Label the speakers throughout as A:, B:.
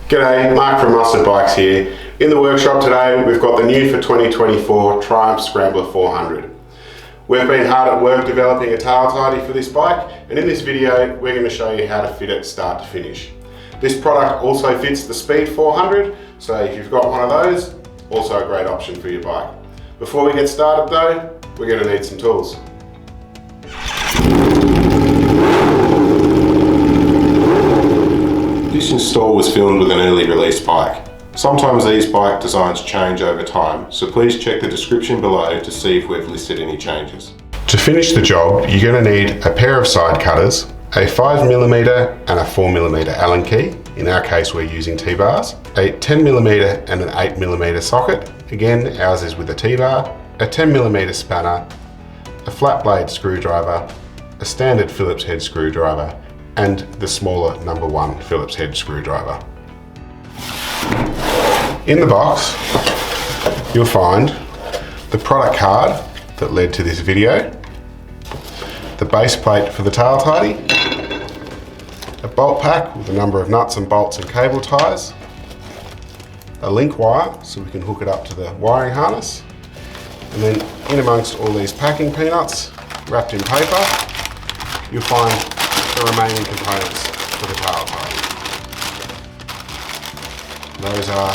A: G'day, Mark from Mustard Bikes here. In the workshop today we've got the new for 2024 Triumph Scrambler 400. We've been hard at work developing a tail tidy for this bike, and in this video we're going to show you how to fit it start to finish. This product also fits the Speed 400, so if you've got one of those, also a great option for your bike. Before we get started though, we're going to need some tools. This install was filmed with an early release bike. Sometimes these bike designs change over time, so please check the description below to see if we've listed any changes. To finish the job, you're going to need a pair of side cutters, a 5mm and a 4mm Allen key. In our case we're using T-bars, a 10mm and an 8mm socket. Again, ours is with a T-bar, a 10mm spanner, a flat blade screwdriver, a standard Phillips head screwdriver, and the smaller number 1 Phillips head screwdriver. In the box, you'll find the product card that led to this video, the base plate for the tail tidy, a bolt pack with a number of nuts and bolts and cable ties, a link wire so we can hook it up to the wiring harness, and then in amongst all these packing peanuts wrapped in paper, you'll find the remaining components for the tail tidy. Those are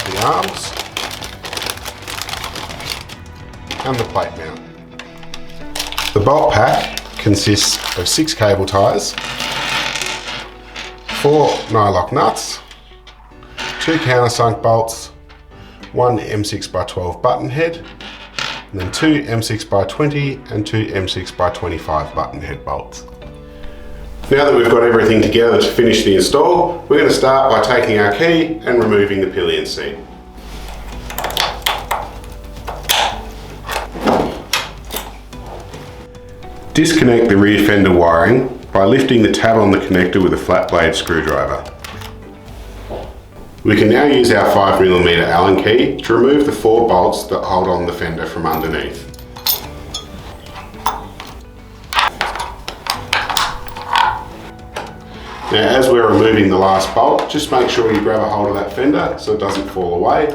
A: the arms and the plate mount. The bolt pack consists of 6 cable ties, 4 nylock nuts, 2 countersunk bolts, 1 M6x12 button head, and then 2 M6x20 and 2 M6x25 button head bolts. Now that we've got everything together to finish the install, we're going to start by taking our key and removing the pillion seat. Disconnect the rear fender wiring by lifting the tab on the connector with a flat blade screwdriver. We can now use our 5mm Allen key to remove the 4 bolts that hold on the fender from underneath. Now, as we're removing the last bolt, just make sure you grab a hold of that fender so it doesn't fall away,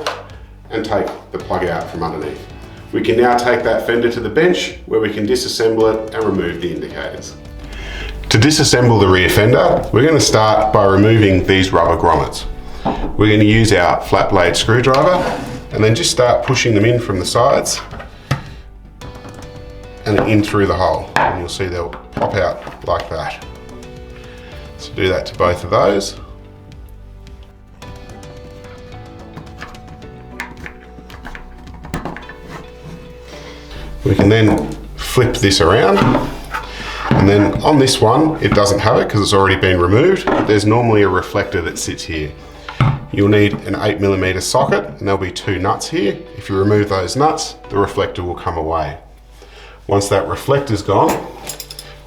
A: and take the plug out from underneath. We can now take that fender to the bench where we can disassemble it and remove the indicators. To disassemble the rear fender, we're going to start by removing these rubber grommets. We're going to use our flat blade screwdriver and then just start pushing them in from the sides and in through the hole, and you'll see they'll pop out like that. So do that to both of those. We can then flip this around, and then on this one it doesn't have it because it's already been removed, but there's normally a reflector that sits here. You'll need an 8mm socket, and there'll be 2 nuts here. If you remove those nuts, the reflector will come away. Once that reflector's gone,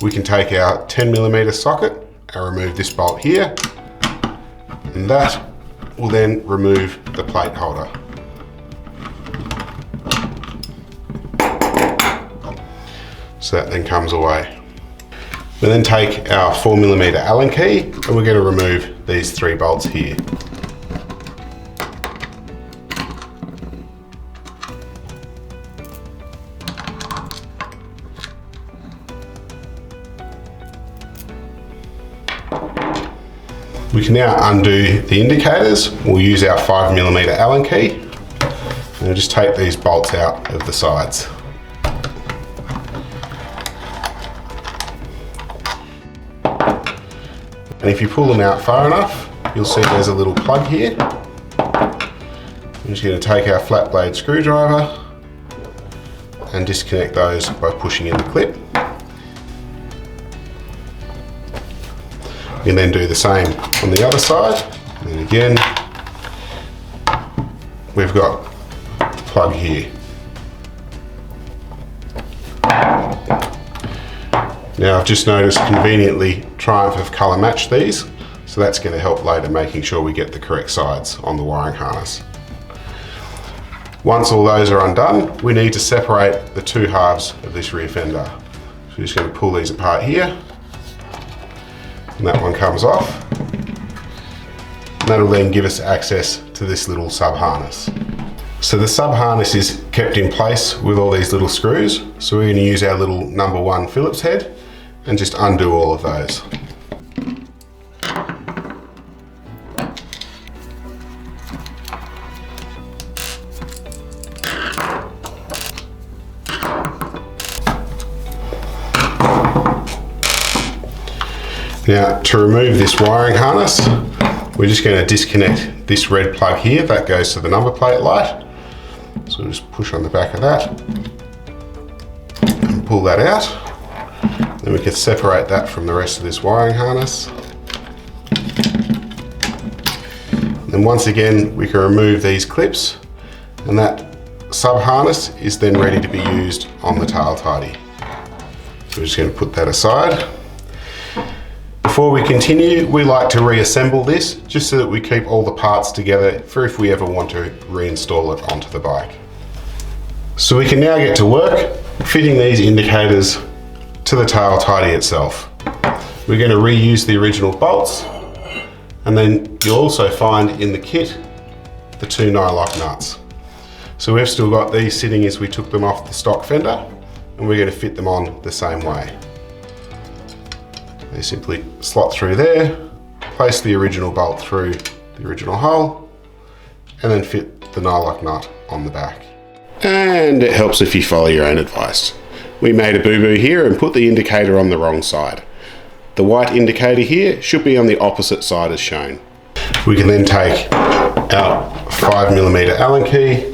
A: we can take our 10mm socket and remove this bolt here, and that will then remove the plate holder. So that then comes away. We then take our 4mm Allen key and we're going to remove these 3 bolts here. We can now undo the indicators. We'll use our 5mm Allen key and we'll just take these bolts out of the sides. And if you pull them out far enough, you'll see there's a little plug here. I'm just going to take our flat blade screwdriver and disconnect those by pushing in the clip. You can then do the same on the other side, and then again we've got the plug here. Now I've just noticed conveniently Triumph have colour matched these, so that's going to help later making sure we get the correct sides on the wiring harness. Once all those are undone, we need to separate the 2 halves of this rear fender. So we're just going to pull these apart here, and that one comes off. That'll then give us access to this little sub harness. So the sub harness is kept in place with all these little screws. So we're going to use our little number 1 Phillips head and just undo all of those. Now, to remove this wiring harness, we're just going to disconnect this red plug here that goes to the number plate light. So we'll just push on the back of that and pull that out. Then we can separate that from the rest of this wiring harness. Then once again, we can remove these clips, and that sub harness is then ready to be used on the tail tidy. So we're just going to put that aside. Before we continue, we like to reassemble this just so that we keep all the parts together for if we ever want to reinstall it onto the bike. So we can now get to work fitting these indicators to the tail tidy itself. We're going to reuse the original bolts, and then you'll also find in the kit the 2 nylock nuts. So we've still got these sitting as we took them off the stock Fender, and we're going to fit them on the same way. They simply slot through there, place the original bolt through the original hole, and then fit the nylock nut on the back. And it helps if you follow your own advice. We made a boo-boo here and put the indicator on the wrong side. The white indicator here should be on the opposite side as shown. We can then take our 5mm Allen key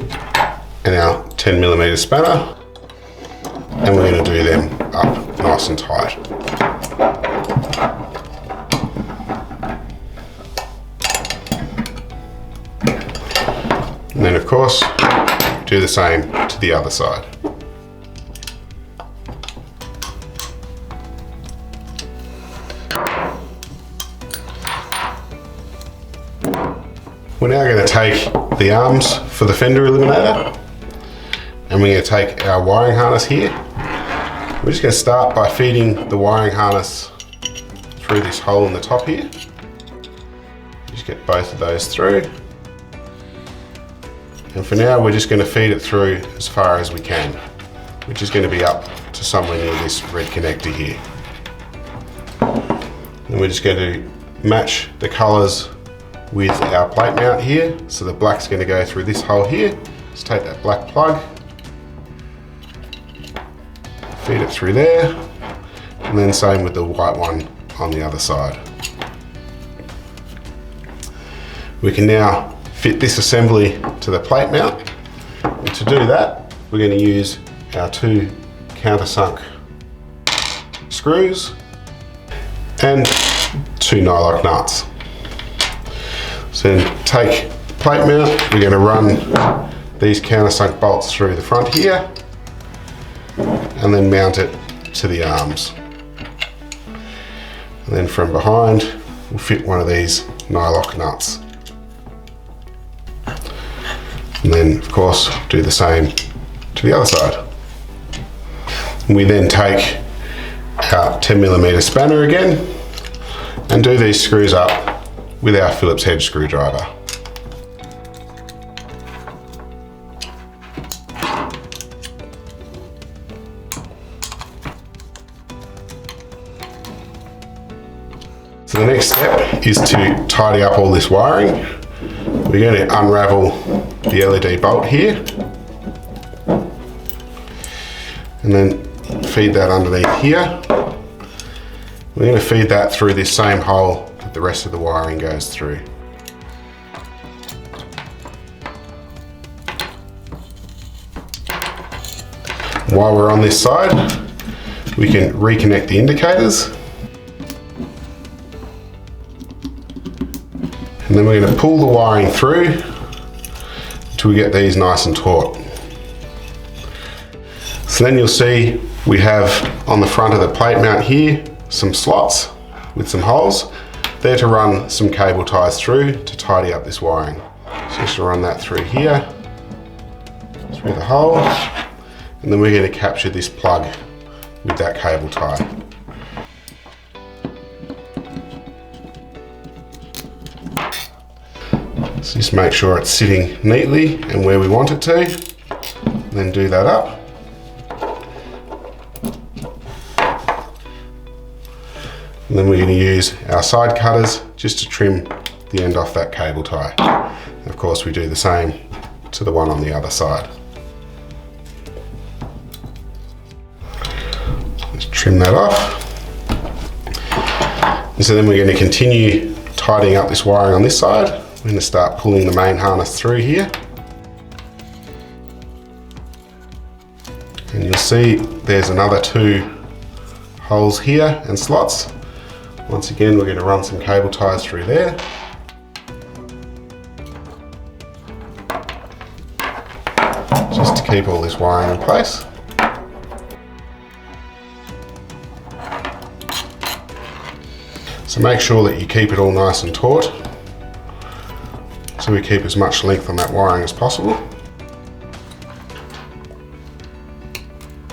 A: and our 10mm spanner, and we're going to do them up nice and tight. And then of course, do the same to the other side. We're now going to take the arms for the fender eliminator, and we're going to take our wiring harness here. We're just going to start by feeding the wiring harness through this hole in the top here. Just get both of those through. And for now, we're just going to feed it through as far as we can, which is going to be up to somewhere near this red connector here. And we're just going to match the colours with our plate mount here. So the black's going to go through this hole here. Just take that black plug, feed it through there, and then same with the white one on the other side. We can now fit this assembly to the plate mount. And to do that, we're going to use our 2 countersunk screws and 2 nylock nuts. So then take the plate mount, we're going to run these countersunk bolts through the front here and then mount it to the arms. And then from behind, we'll fit one of these nylock nuts. And then of course do the same to the other side. And we then take our 10mm spanner again and do these screws up with our Phillips head screwdriver. So the next step is to tidy up all this wiring. We're going to unravel the LED bolt here and then feed that underneath here. We're going to feed that through this same hole that the rest of the wiring goes through. While we're on this side, we can reconnect the indicators. And then we're going to pull the wiring through until we get these nice and taut. So then you'll see we have on the front of the plate mount here some slots with some holes. They're to run some cable ties through to tidy up this wiring. So just to run that through here, through the hole, and then we're going to capture this plug with that cable tie. So just make sure it's sitting neatly and where we want it to, and then do that up. And then we're going to use our side cutters just to trim the end off that cable tie. And of course we do the same to the one on the other side. Just trim that off. And so then we're going to continue tidying up this wiring on this side. We're going to start pulling the main harness through here. And you'll see there's another 2 holes here and slots. Once again, we're going to run some cable ties through there. Just to keep all this wiring in place. So make sure that you keep it all nice and taut, so we keep as much length on that wiring as possible.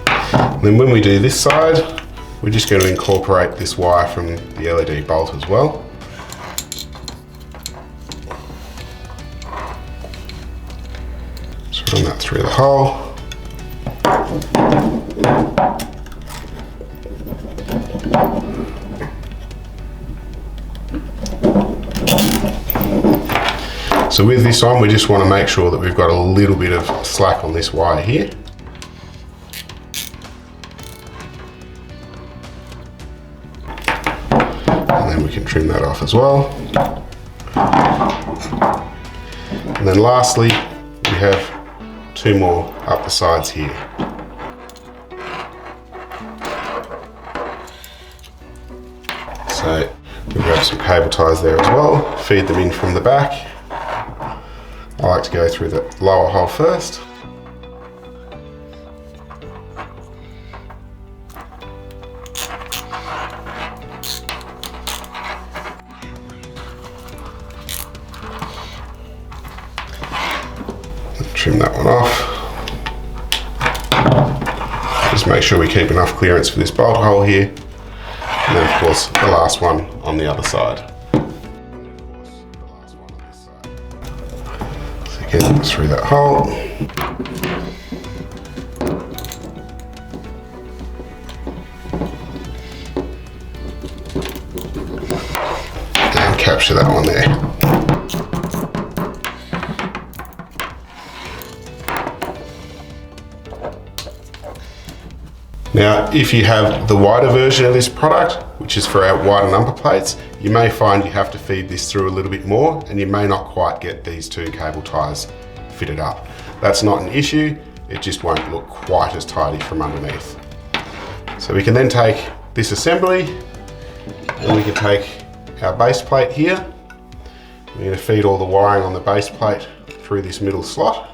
A: And then when we do this side, we're just going to incorporate this wire from the LED bolt as well. Just run that through the hole. So with this on, we just want to make sure that we've got a little bit of slack on this wire here. And then we can trim that off as well. And then lastly, we have 2 more up the sides here. So we grab some cable ties there as well, feed them in from the back. I like to go through the lower hole first. Trim that one off. Just make sure we keep enough clearance for this bolt hole here. And then of course the last one on the other side. Get through that hole. And capture that one there. Now, if you have the wider version of this product, which is for our wider number plates, you may find you have to feed this through a little bit more, and you may not quite get these 2 cable ties fitted up. That's not an issue, it just won't look quite as tidy from underneath. So we can then take this assembly, and we can take our base plate here. We're going to feed all the wiring on the base plate through this middle slot.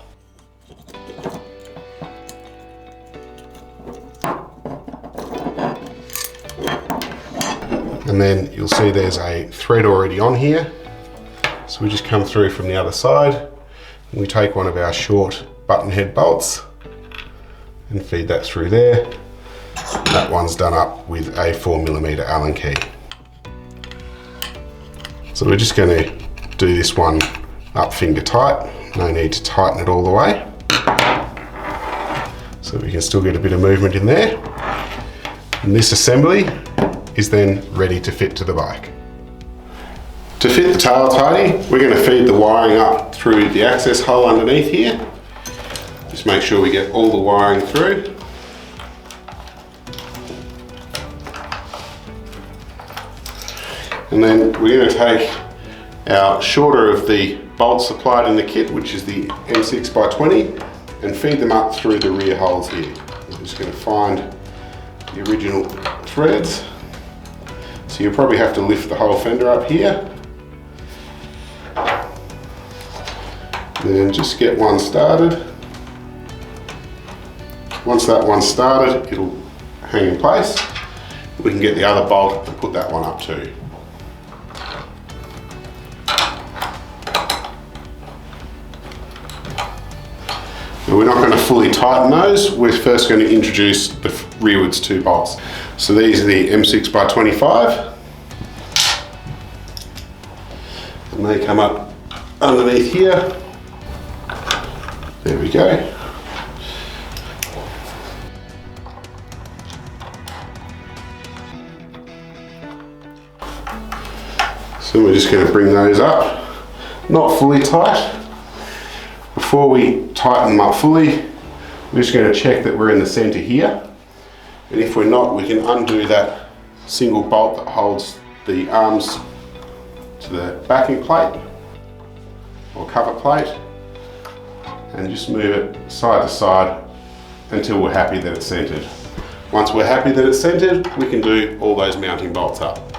A: And then you'll see there's a thread already on here. So we just come through from the other side, and we take one of our short button head bolts and feed that through there. That one's done up with a 4mm Allen key. So we're just going to do this one up finger tight. No need to tighten it all the way. So we can still get a bit of movement in there. And this assembly is then ready to fit to the bike. To fit the tail tidy, we're going to feed the wiring up through the access hole underneath here. Just make sure we get all the wiring through. And then we're going to take our shorter of the bolts supplied in the kit, which is the M6x20, and feed them up through the rear holes here. We're just going to find the original threads. So you'll probably have to lift the whole fender up here. And then just get one started. Once that one's started, it'll hang in place. We can get the other bolt and put that one up too. Now we're not going to fully tighten those. We're first going to introduce the rearwards 2 bolts. So these are the M6x25. And they come up underneath here. There we go. So we're just going to bring those up, not fully tight. Before we tighten them up fully, we're just going to check that we're in the center here. And if we're not, we can undo that single bolt that holds the arms to the backing plate or cover plate, and just move it side to side until we're happy that it's centered. Once we're happy that it's centered, we can do all those mounting bolts up.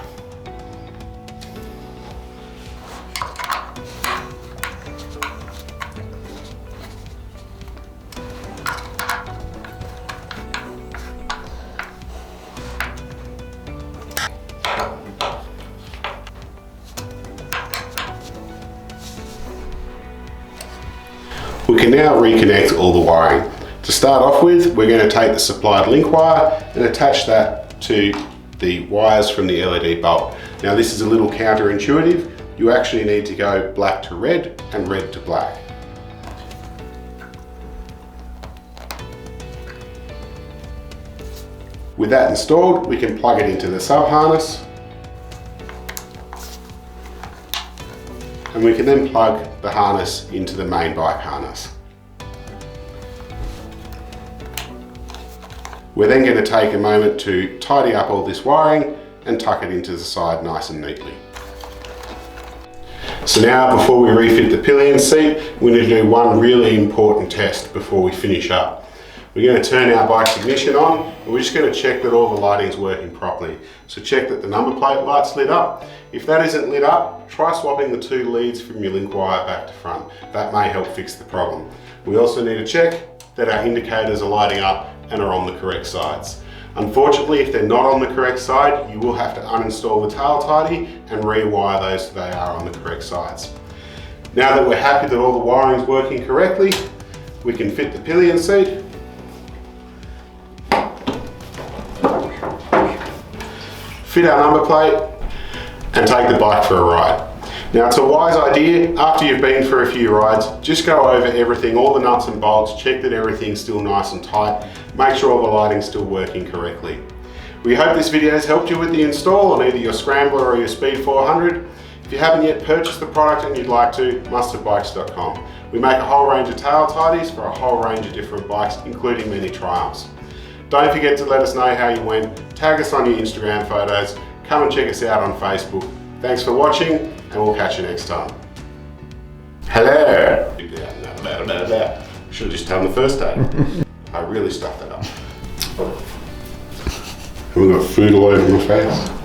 A: We can now reconnect all the wiring. To start off with, we're going to take the supplied link wire and attach that to the wires from the LED bulb. Now this is a little counterintuitive. You actually need to go black to red and red to black. With that installed, we can plug it into the sub harness. And we can then plug the harness into the main bike harness. We're then going to take a moment to tidy up all this wiring and tuck it into the side nice and neatly. So now, before we refit the pillion seat, we need to do one really important test before we finish up. We're going to turn our bike's ignition on, and we're just going to check that all the lighting's working properly. So check that the number plate light's lit up. If that isn't lit up, try swapping the two leads from your link wire back to front. That may help fix the problem. We also need to check that our indicators are lighting up and are on the correct sides. Unfortunately, if they're not on the correct side, you will have to uninstall the tail tidy and rewire those so they are on the correct sides. Now that we're happy that all the wiring's working correctly, we can fit the pillion seat. Fit our number plate and take the bike for a ride. Now it's a wise idea, after you've been for a few rides, just go over everything, all the nuts and bolts, check that everything's still nice and tight, make sure all the lighting's still working correctly. We hope this video has helped you with the install on either your Scrambler or your Speed 400. If you haven't yet purchased the product and you'd like to, mustardbikes.com. We make a whole range of tail tidies for a whole range of different bikes, including many Triumphs. Don't forget to let us know how you went, tag us on your Instagram photos, come and check us out on Facebook. Thanks for watching, and we'll catch you next time. Hello! Should have just done the first day. I really stuffed that up. Have we got food all over my face?